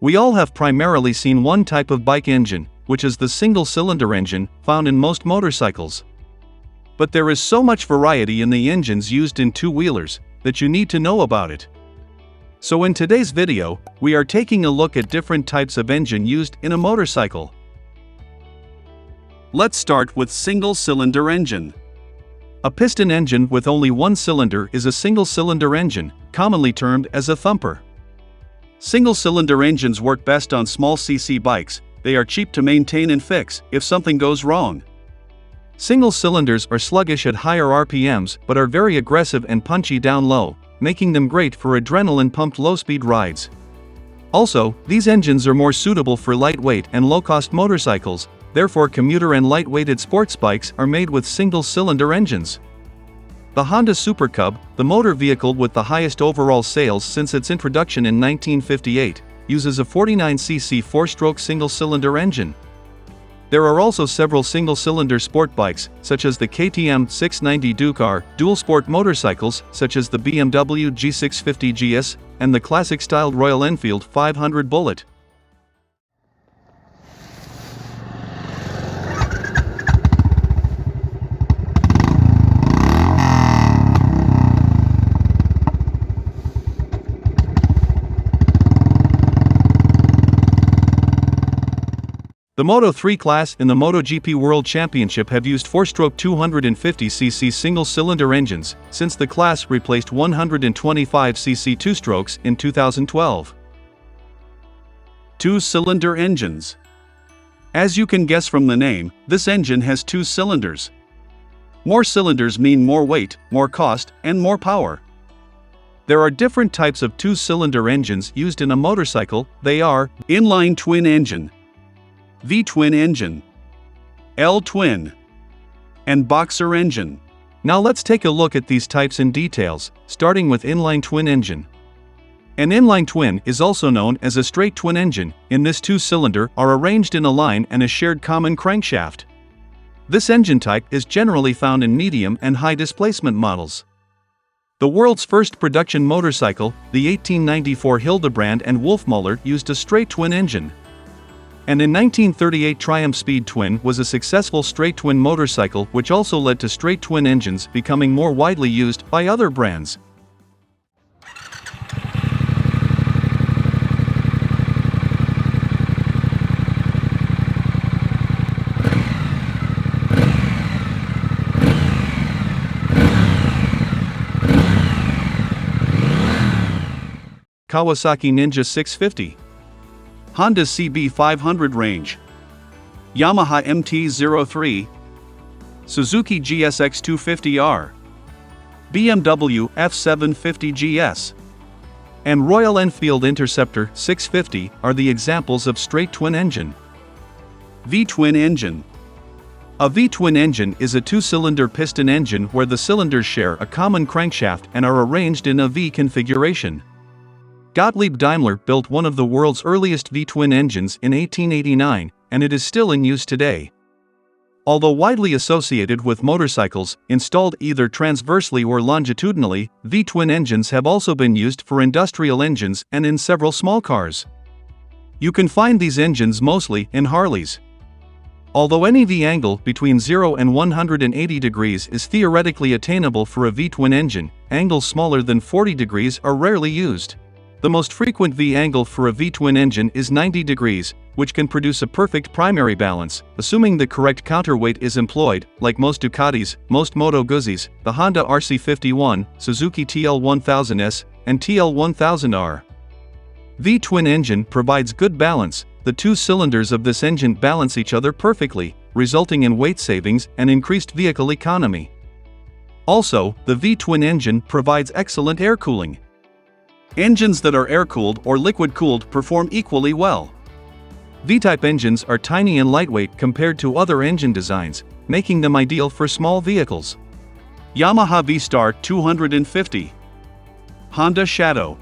We all have primarily seen one type of bike engine, which is the single-cylinder engine, found in most motorcycles. But there is so much variety in the engines used in two-wheelers, that you need to know about it. So in today's video, we are taking a look at different types of engine used in a motorcycle. Let's start with single-cylinder engine. A piston engine with only one cylinder is a single-cylinder engine, commonly termed as a thumper. Single-cylinder engines work best on small cc bikes. They are cheap to maintain and fix if something goes wrong. Single cylinders are sluggish at higher RPMs but are very aggressive and punchy down low, making them great for adrenaline-pumped low-speed rides. Also, these engines are more suitable for lightweight and low-cost motorcycles, therefore commuter and light-weighted sports bikes are made with single-cylinder engines. The Honda Super Cub, the motor vehicle with the highest overall sales since its introduction in 1958, uses a 49cc 4-stroke single-cylinder engine. There are also several single-cylinder sport bikes, such as the KTM 690 Duke-R, dual-sport motorcycles, such as the BMW G650 GS, and the classic-styled Royal Enfield 500 Bullet. The Moto3 class in the MotoGP World Championship have used 4-stroke 250cc single-cylinder engines, since the class replaced 125cc 2-strokes in 2012. Two-cylinder engines. As you can guess from the name, this engine has two cylinders. More cylinders mean more weight, more cost, and more power. There are different types of two-cylinder engines used in a motorcycle. They are inline twin engine, V-twin engine, L-twin, and boxer engine. Now let's take a look at these types in details, starting with inline twin engine. An inline twin is also known as a straight twin engine. In this two-cylinder are arranged in a line and a shared common crankshaft. This engine type is generally found in medium and high displacement models. The world's first production motorcycle, the 1894 Hildebrand and Wolfmuller, used a straight twin engine. And in 1938 Triumph Speed Twin was a successful straight twin motorcycle, which also led to straight twin engines becoming more widely used by other brands. Kawasaki Ninja 650, Honda CB500 range, Yamaha MT-03, Suzuki GSX 250R, BMW F750 GS, and Royal Enfield Interceptor 650 are the examples of straight twin engine. V-twin engine. A V-twin engine is a two-cylinder piston engine where the cylinders share a common crankshaft and are arranged in a V configuration. Gottlieb Daimler built one of the world's earliest V-twin engines in 1889, and it is still in use today. Although widely associated with motorcycles, installed either transversely or longitudinally, V-twin engines have also been used for industrial engines and in several small cars. You can find these engines mostly in Harleys. Although any V-angle between 0 and 180 degrees is theoretically attainable for a V-twin engine, angles smaller than 40 degrees are rarely used. The most frequent V-angle for a V-twin engine is 90 degrees, which can produce a perfect primary balance, assuming the correct counterweight is employed, like most Ducatis, most Moto Guzzi's, the Honda RC51, Suzuki TL1000S, and TL1000R. V-twin engine provides good balance. The two cylinders of this engine balance each other perfectly, resulting in weight savings and increased vehicle economy. Also, the V-twin engine provides excellent air cooling. Engines that are air-cooled or liquid-cooled perform equally well. V-type engines are tiny and lightweight compared to other engine designs, making them ideal for small vehicles. Yamaha V-Star 250, Honda Shadow.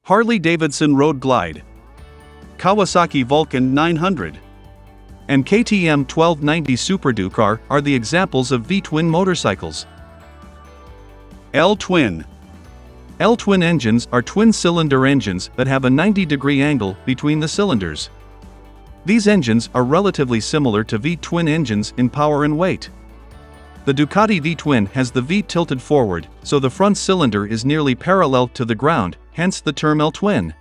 Harley-Davidson Road Glide. Kawasaki Vulcan 900, and KTM 1290 Super Duke are the examples of V-twin motorcycles. L-twin. L-twin engines are twin-cylinder engines that have a 90-degree angle between the cylinders. These engines are relatively similar to V-twin engines in power and weight. The Ducati V-twin has the V tilted forward, so the front cylinder is nearly parallel to the ground, hence the term L-twin.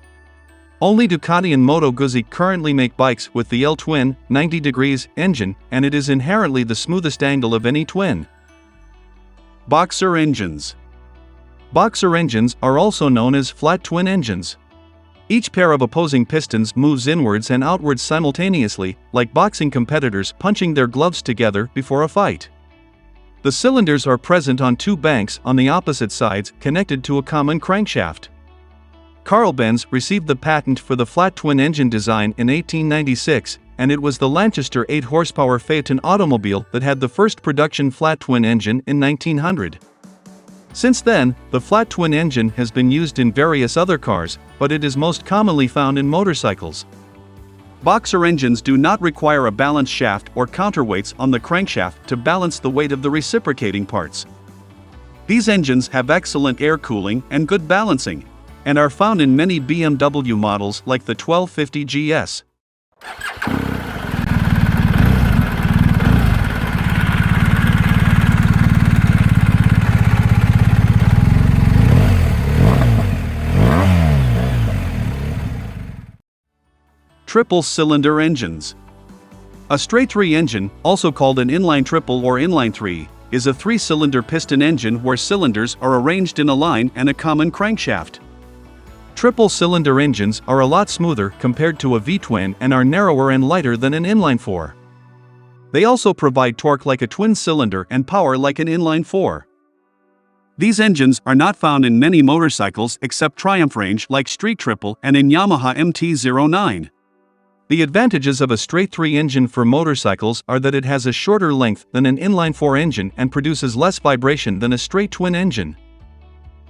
Only Ducati and Moto Guzzi currently make bikes with the L-twin, 90 degrees, engine, and it is inherently the smoothest angle of any twin. Boxer engines. Boxer engines are also known as flat twin engines. Each pair of opposing pistons moves inwards and outwards simultaneously, like boxing competitors punching their gloves together before a fight. The cylinders are present on two banks on the opposite sides connected to a common crankshaft. Carl Benz received the patent for the flat twin engine design in 1896, and it was the Lanchester 8-horsepower Phaeton automobile that had the first production flat twin engine in 1900. Since then, the flat twin engine has been used in various other cars, but it is most commonly found in motorcycles. Boxer engines do not require a balance shaft or counterweights on the crankshaft to balance the weight of the reciprocating parts. These engines have excellent air cooling and good balancing, and are found in many BMW models like the 1250 GS. Triple-cylinder engines. A straight-three engine, also called an inline triple or inline three, is a three-cylinder piston engine where cylinders are arranged in a line and a common crankshaft. Triple-cylinder engines are a lot smoother compared to a V-twin and are narrower and lighter than an inline four. They also provide torque like a twin-cylinder and power like an inline four. These engines are not found in many motorcycles except Triumph range like Street Triple and in Yamaha MT-09. The advantages of a straight-three engine for motorcycles are that it has a shorter length than an inline-four engine and produces less vibration than a straight-twin engine.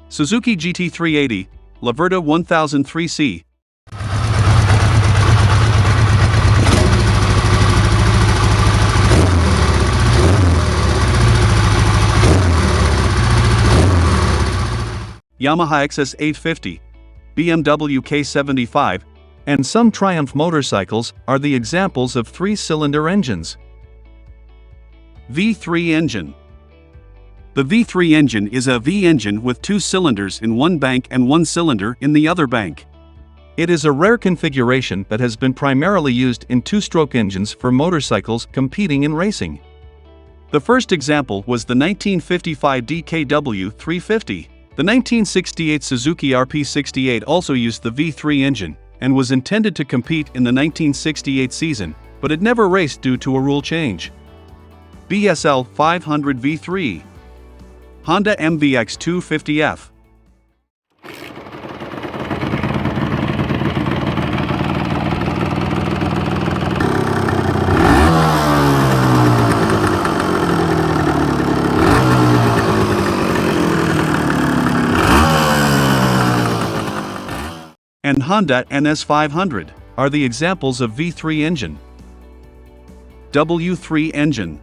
Suzuki GT380, Laverda 1003C. Yamaha XS850, BMW K75, and some Triumph motorcycles are the examples of three-cylinder engines. V3 engine. The V3 engine is a V engine with two cylinders in one bank and one cylinder in the other bank. It is a rare configuration that has been primarily used in two-stroke engines for motorcycles competing in racing. The first example was the 1955 DKW 350. The 1968 Suzuki RP68 also used the V3 engine, and was intended to compete in the 1968 season, but it never raced due to a rule change. BSL 500 V3. Honda MVX 250F. And Honda NS500 are the examples of V3 engine. W3 engine.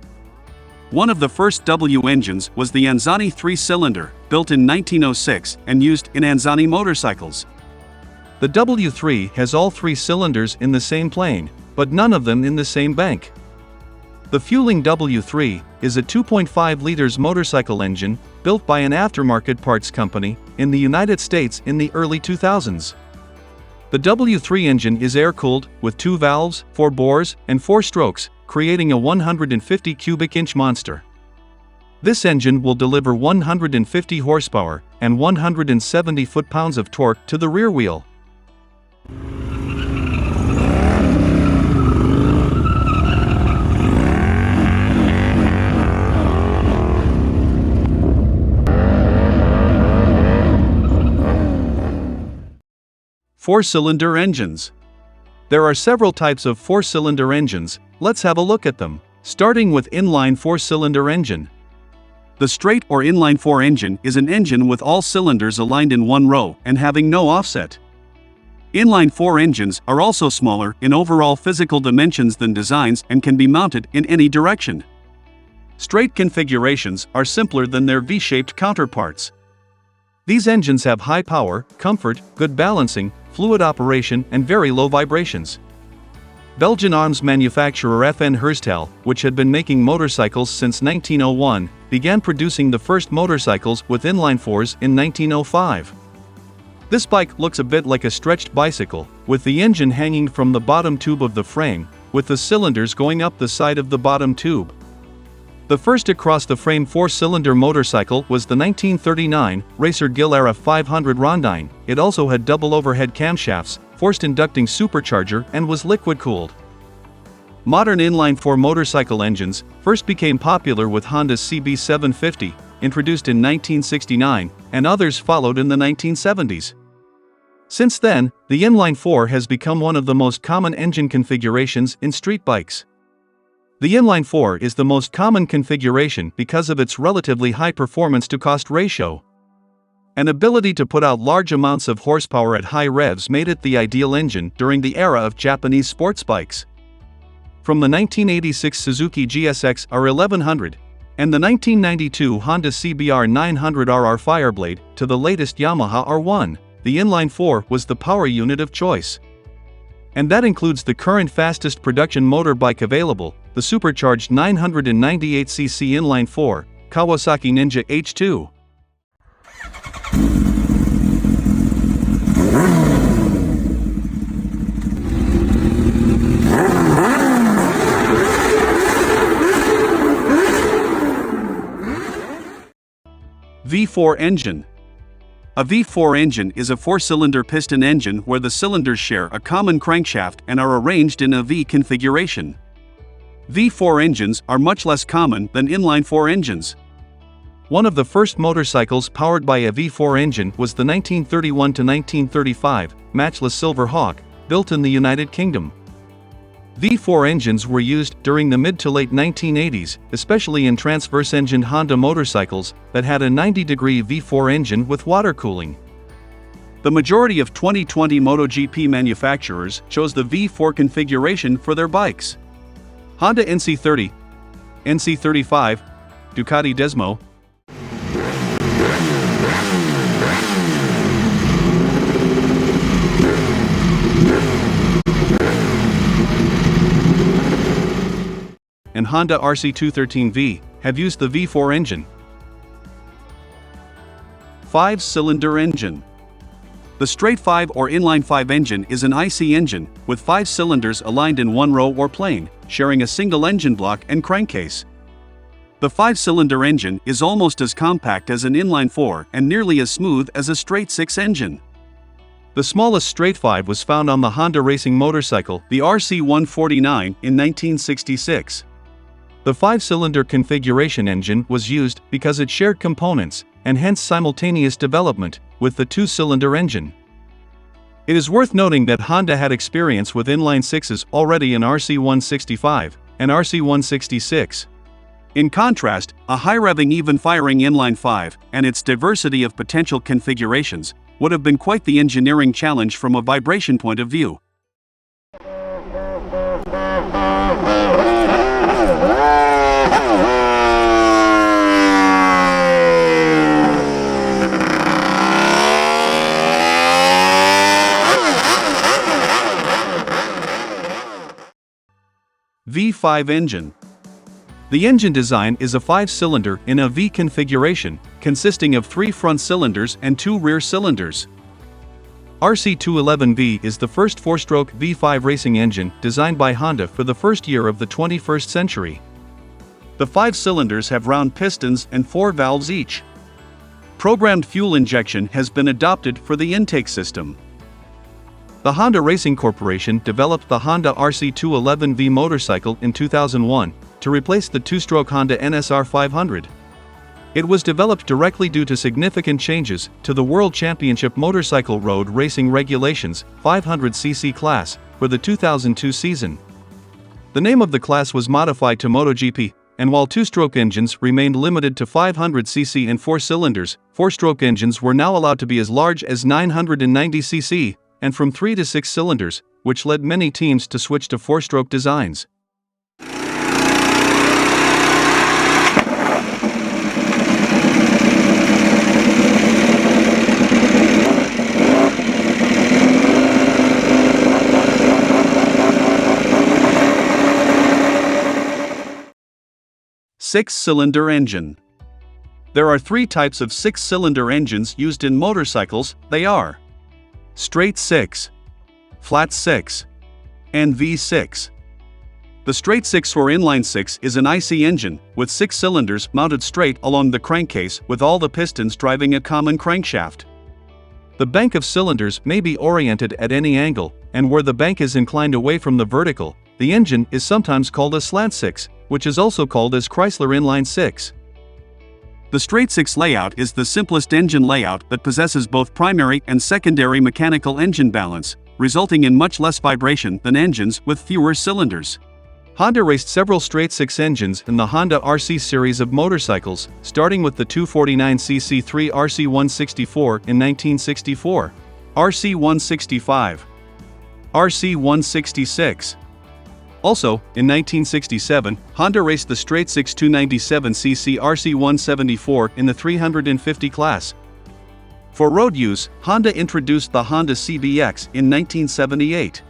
One of the first W engines was the Anzani 3-cylinder, built in 1906 and used in Anzani motorcycles. The W3 has all three cylinders in the same plane, but none of them in the same bank. The Fueling W3 is a 2.5 liters motorcycle engine built by an aftermarket parts company in the United States in the early 2000s. The W3 engine is air-cooled, with 2 valves, 4 bores, and 4 strokes, creating a 150 cubic inch monster. This engine will deliver 150 horsepower and 170 foot-pounds of torque to the rear wheel. Four-cylinder engines. There are several types of four-cylinder engines. Let's have a look at them, starting with inline four-cylinder engine. The straight or inline four engine is an engine with all cylinders aligned in one row and having no offset. Inline-4 engines are also smaller in overall physical dimensions than designs and can be mounted in any direction. Straight configurations are simpler than their V-shaped counterparts. These engines have high power, comfort, good balancing, fluid operation, and very low vibrations. Belgian arms manufacturer FN Herstal, which had been making motorcycles since 1901, began producing the first motorcycles with inline-4s in 1905. This bike looks a bit like a stretched bicycle, with the engine hanging from the bottom tube of the frame, with the cylinders going up the side of the bottom tube. The first across-the-frame 4-cylinder motorcycle was the 1939 Racer Gilera 500 Rondine. It also had double overhead camshafts, forced inducting supercharger, and was liquid-cooled. Modern inline-4 motorcycle engines first became popular with Honda's CB750, introduced in 1969, and others followed in the 1970s. Since then, the inline-4 has become one of the most common engine configurations in street bikes. The inline-4 is the most common configuration because of its relatively high performance-to-cost ratio. An ability to put out large amounts of horsepower at high revs made it the ideal engine during the era of Japanese sports bikes. From the 1986 Suzuki GSX R1100 and the 1992 Honda CBR 900RR Fireblade to the latest Yamaha R1, the inline-4 was the power unit of choice. And that includes the current fastest production motorbike available, the supercharged 998cc inline-4, Kawasaki Ninja H2. V4 engine. A V4 engine is a 4-cylinder piston engine where the cylinders share a common crankshaft and are arranged in a V configuration. V4 engines are much less common than inline-4 engines. One of the first motorcycles powered by a V4 engine was the 1931-1935 Matchless Silver Hawk, built in the United Kingdom. V4 engines were used during the mid to late 1980s, especially in transverse-engined Honda motorcycles that had a 90-degree V4 engine with water cooling. The majority of 2020 MotoGP manufacturers chose the V4 configuration for their bikes. Honda NC30, NC35, Ducati Desmo, and Honda RC213V have used the V4 engine. 5-cylinder engine. The straight 5 or inline 5 engine is an IC engine with 5 cylinders aligned in one row or plane, sharing a single engine block and crankcase. The 5-cylinder engine is almost as compact as an inline 4 and nearly as smooth as a straight 6 engine. The smallest straight 5 was found on the Honda racing motorcycle, the RC149, in 1966. The 5-cylinder configuration engine was used because it shared components, and hence simultaneous development, with the 2-cylinder engine. It is worth noting that Honda had experience with inline 6s already in RC165 and RC166. In contrast, a high-revving even-firing inline 5 and its diversity of potential configurations would have been quite the engineering challenge from a vibration point of view. V5 engine. The engine design is a 5-cylinder in a V configuration, consisting of 3 front cylinders and 2 rear cylinders. RC211V is the first 4-stroke V5 racing engine designed by Honda for the first year of the 21st century. The 5 cylinders have round pistons and 4 valves each. Programmed fuel injection has been adopted for the intake system. The Honda Racing Corporation developed the Honda RC211V motorcycle in 2001 to replace the 2-stroke Honda NSR 500. It was developed directly due to significant changes to the World Championship Motorcycle Road Racing Regulations 500cc class for the 2002 season. The name of the class was modified to MotoGP, and while 2-stroke engines remained limited to 500cc and 4 cylinders, 4-stroke engines were now allowed to be as large as 990cc and from 3 to 6 cylinders, which led many teams to switch to 4-stroke designs. Six-cylinder engine. There are 3 types of 6-cylinder engines used in motorcycles. They are straight 6, flat 6, and V6. The straight 6 or inline 6 is an IC engine with 6 cylinders mounted straight along the crankcase with all the pistons driving a common crankshaft. The bank of cylinders may be oriented at any angle, and where the bank is inclined away from the vertical, the engine is sometimes called a slant 6, which is also called as Chrysler inline 6. The straight 6 layout is the simplest engine layout that possesses both primary and secondary mechanical engine balance, resulting in much less vibration than engines with fewer cylinders. Honda raced several straight 6 engines in the Honda RC series of motorcycles, starting with the 249cc3 RC164 in 1964, RC165, RC166. Also, in 1967, Honda raced the straight 6 297cc RC174 in the 350 class. For road use, Honda introduced the Honda CBX in 1978.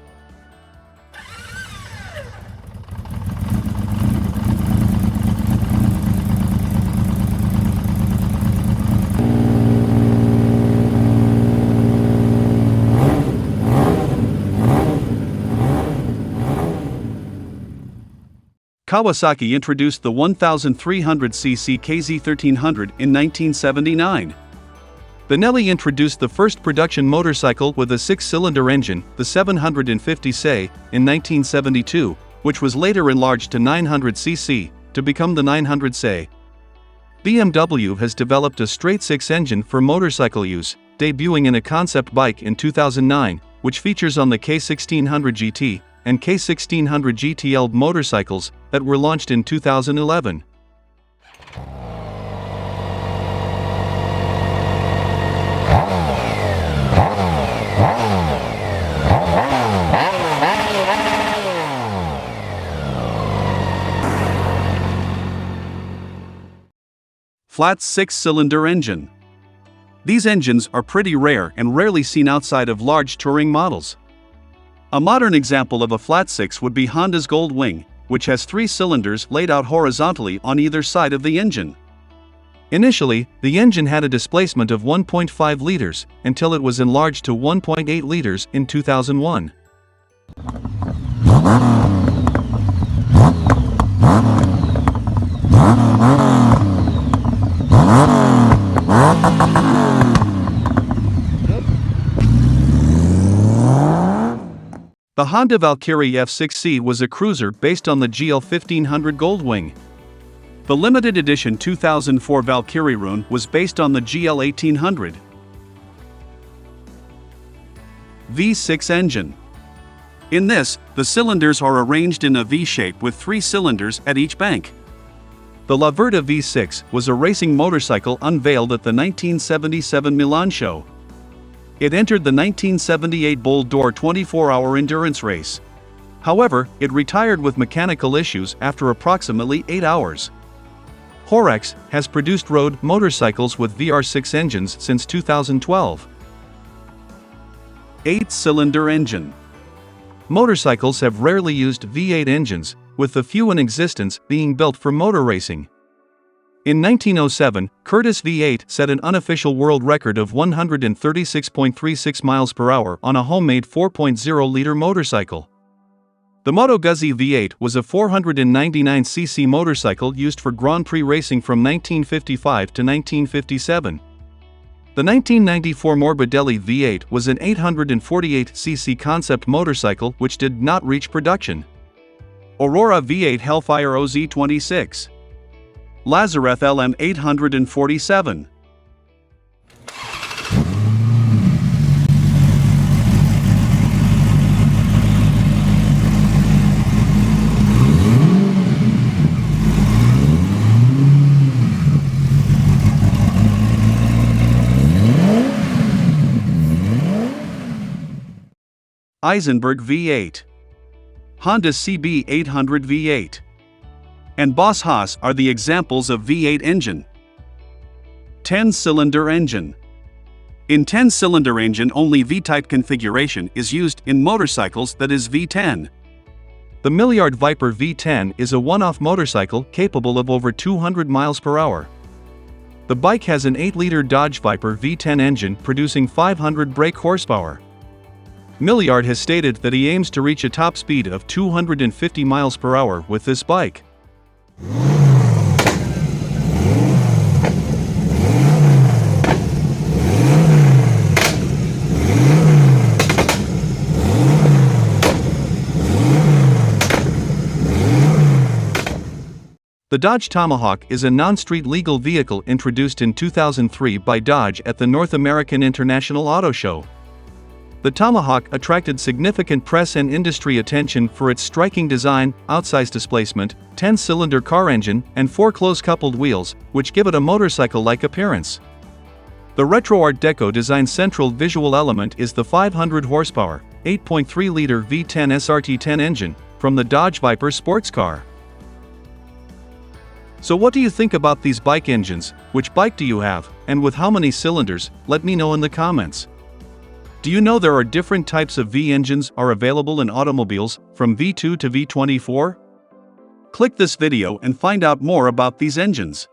Kawasaki introduced the 1300cc KZ1300 in 1979. Benelli introduced the first production motorcycle with a 6-cylinder engine, the 750cc, in 1972, which was later enlarged to 900cc, to become the 900cc. BMW has developed a straight 6 engine for motorcycle use, debuting in a concept bike in 2009, which features on the K1600 GT and K1600 GTL motorcycles that were launched in 2011. Flat 6-cylinder engine. These engines are pretty rare and rarely seen outside of large touring models. A modern example of a flat 6 would be Honda's Gold Wing, which has 3 cylinders laid out horizontally on either side of the engine. Initially, the engine had a displacement of 1.5 liters, until it was enlarged to 1.8 liters in 2001. The Honda Valkyrie F6C was a cruiser based on the GL 1500 Goldwing. The limited edition 2004 Valkyrie Rune was based on the GL 1800. V6 engine. In this, the cylinders are arranged in a V shape with 3 cylinders at each bank. The La Verda V6 was a racing motorcycle unveiled at the 1977 Milan show. It entered the 1978 Bold Door 24-hour endurance race. However, it retired with mechanical issues after approximately 8 hours. Horex has produced road motorcycles with VR6 engines since 2012. 8-cylinder engine. Motorcycles have rarely used V8 engines, with the few in existence being built for motor racing. In 1907, Curtiss V8 set an unofficial world record of 136.36 miles per hour on a homemade 4.0-liter motorcycle. The Moto Guzzi V8 was a 499cc motorcycle used for Grand Prix racing from 1955 to 1957. The 1994 Morbidelli V8 was an 848cc concept motorcycle which did not reach production. Aurora V8 Hellfire OZ26. Lazareth LM 847. Eisenberg V8, Honda CB800 V8, and Boss Haas are the examples of V8 engine. 10-cylinder engine. In 10-cylinder engine only V-type configuration is used in motorcycles, that is V10. The Milliard Viper V10 is a one-off motorcycle capable of over 200 miles per hour. The bike has an 8-liter Dodge Viper V10 engine producing 500 brake horsepower. Milliard has stated that he aims to reach a top speed of 250 miles per hour with this bike. The Dodge Tomahawk is a non-street legal vehicle introduced in 2003 by Dodge at the North American International Auto Show. The Tomahawk attracted significant press and industry attention for its striking design, outsized displacement, 10-cylinder car engine, and 4 close-coupled wheels, which give it a motorcycle-like appearance. The retro Art Deco design central visual element is the 500 horsepower, 8.3-liter V10 SRT10 engine from the Dodge Viper sports car. So what do you think about these bike engines? Which bike do you have, and with how many cylinders? Let me know in the comments. Do you know there are different types of V engines are available in automobiles, from V2 to V24? Click this video and find out more about these engines.